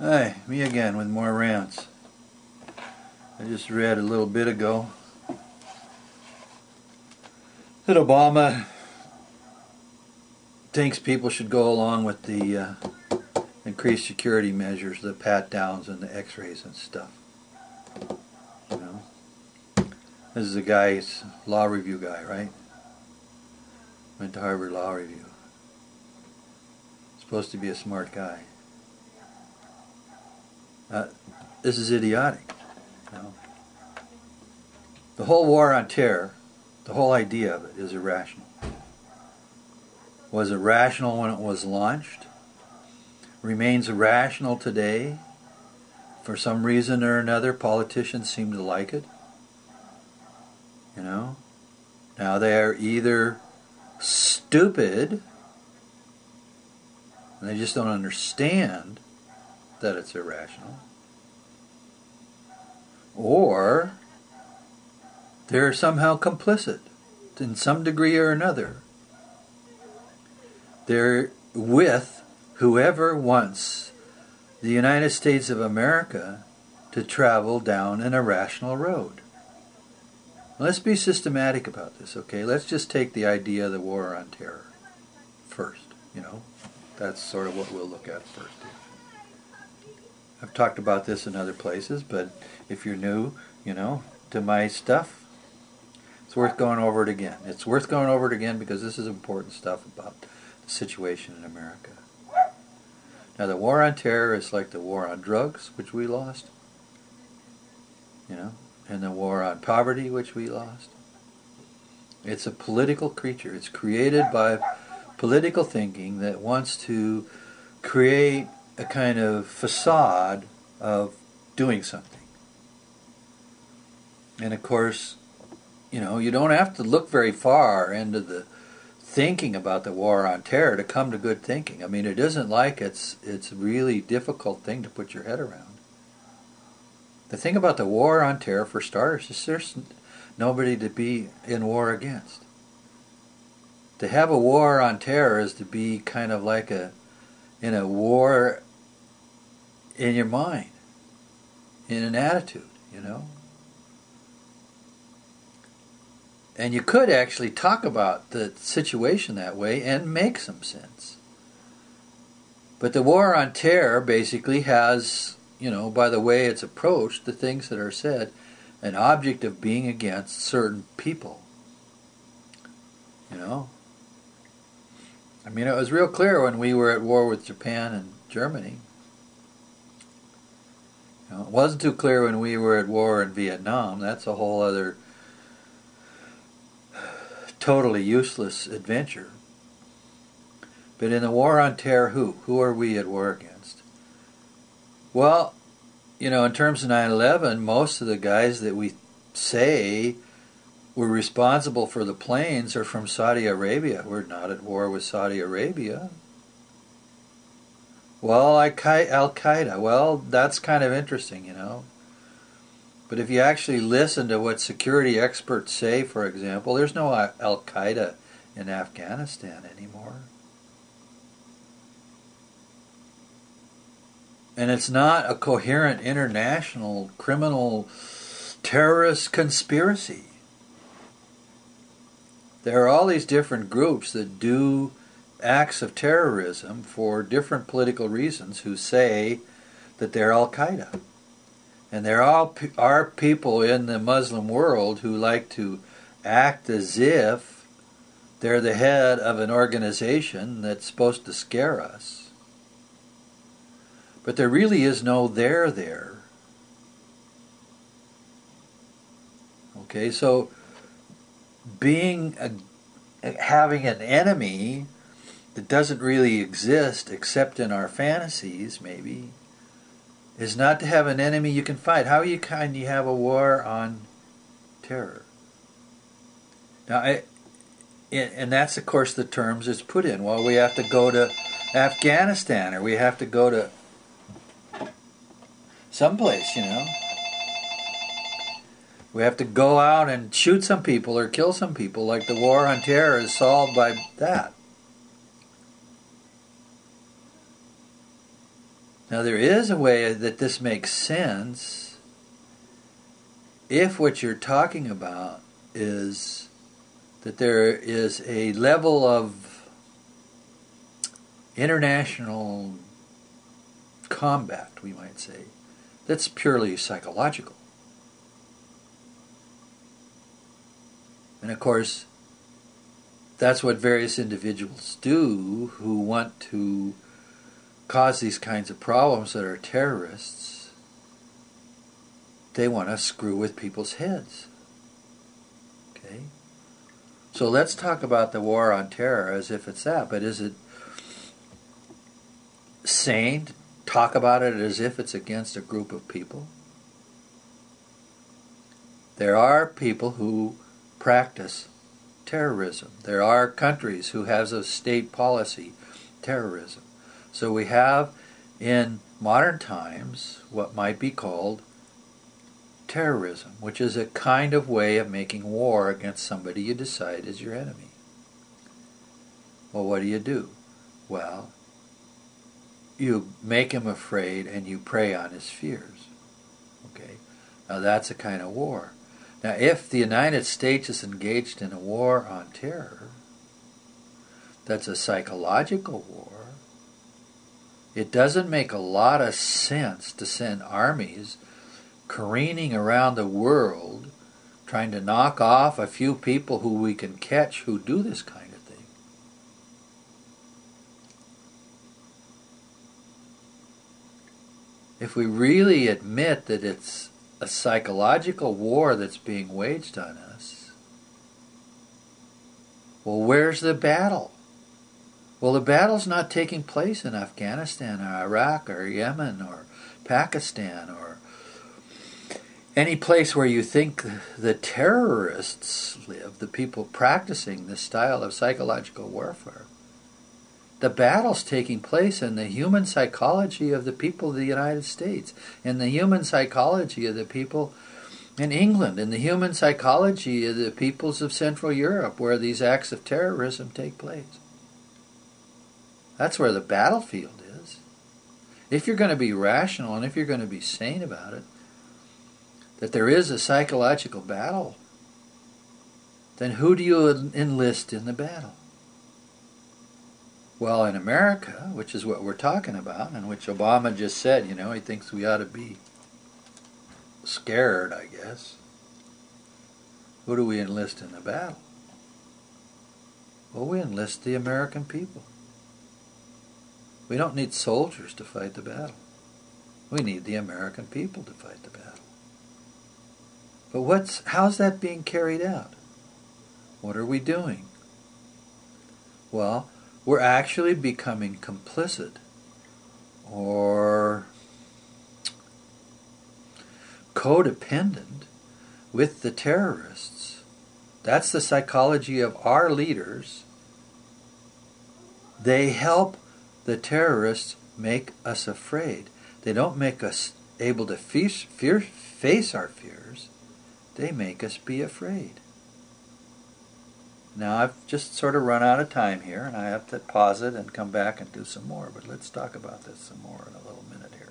Hi, me again with more rants. I just read a little bit ago that Obama thinks people should go along with the increased security measures, the pat-downs and the x-rays and stuff. You know, this is a guy's law review guy, right? Went to Harvard Law Review. Supposed to be a smart guy. This is idiotic. You know? The whole war on terror, the whole idea of it is irrational. Was irrational when it was launched? Remains irrational today? For some reason or another, politicians seem to like it. You know? Now they are either stupid, and they just don't understand that it's irrational, or they're somehow complicit in some degree or another. They're with whoever wants the United States of America to travel down an irrational road. Let's be systematic about this, okay? Let's just take the idea of the war on terror first, you know? That's sort of what we'll look at first. I've talked about this in other places, but if you're new, you know, to my stuff, it's worth going over it again. It's worth going over it again because this is important stuff about the situation in America. Now, the war on terror is like the war on drugs, which we lost, you know, and the war on poverty, which we lost. It's a political creature. It's created by political thinking that wants to create a kind of facade of doing something. And of course, you know, you don't have to look very far into the thinking about the war on terror to come to good thinking. I mean, it isn't like it's a really difficult thing to put your head around. The thing about the war on terror, for starters, is there's nobody to be in war against. To have a war on terror is to be kind of like in a war in your mind, in an attitude, you know. And you could actually talk about the situation that way and make some sense. But the war on terror basically has, you know, by the way it's approached, the things that are said, an object of being against certain people. You know? I mean, it was real clear when we were at war with Japan and Germany. You know, it wasn't too clear when we were at war in Vietnam. That's a whole other totally useless adventure. But in the war on terror, who are we at war against? Well, you know, in terms of 9/11, most of the guys that we say were responsible for the planes are from Saudi Arabia. We're not at war with Saudi Arabia. Well, Al-Qaeda, well, that's kind of interesting, you know. But if you actually listen to what security experts say, for example, there's no Al-Qaeda in Afghanistan anymore. And it's not a coherent international criminal terrorist conspiracy. There are all these different groups that do acts of terrorism for different political reasons who say that they're Al-Qaeda. And there are people in the Muslim world who like to act as if they're the head of an organization that's supposed to scare us. But there really is no there. Okay, so having an enemy that doesn't really exist except in our fantasies, maybe, is not to have an enemy you can fight. How can you have a war on terror? Now, and that's, of course, the terms it's put in. Well, we have to go to Afghanistan, or we have to go to someplace, you know. We have to go out and shoot some people or kill some people, like the war on terror is solved by that. Now there is a way that this makes sense if what you're talking about is that there is a level of international combat, we might say, that's purely psychological. And of course, that's what various individuals do who want to cause these kinds of problems that are terrorists. They want to screw with people's heads. Okay? So let's talk about the war on terror as if it's that, but is it sane to talk about it as if it's against a group of people? There are people who practice terrorism. There are countries who have a state policy terrorism. So we have in modern times what might be called terrorism, which is a kind of way of making war against somebody you decide is your enemy. Well, what do? Well, you make him afraid and you prey on his fears. Okay? Now that's a kind of war. Now if the United States is engaged in a war on terror, that's a psychological war. It doesn't make a lot of sense to send armies careening around the world trying to knock off a few people who we can catch who do this kind of thing. If we really admit that it's a psychological war that's being waged on us, well, where's the battle? Well, the battle's not taking place in Afghanistan or Iraq or Yemen or Pakistan or any place where you think the terrorists live, the people practicing this style of psychological warfare. The battle's taking place in the human psychology of the people of the United States, in the human psychology of the people in England, in the human psychology of the peoples of Central Europe, where these acts of terrorism take place. That's where the battlefield is. If you're going to be rational and if you're going to be sane about it, that there is a psychological battle, then who do you enlist in the battle? Well, in America, which is what we're talking about, and which Obama just said, he thinks we ought to be scared, I guess. Who do we enlist in the battle? Well, we enlist the American people. We don't need soldiers to fight the battle. We need the American people to fight the battle. But how's that being carried out? What are we doing? Well, we're actually becoming complicit or codependent with the terrorists. That's the psychology of our leaders. They help the terrorists make us afraid. They don't make us able to face our fears. They make us be afraid. Now I've just sort of run out of time here, and I have to pause it and come back and do some more. But let's talk about this some more in a little minute here.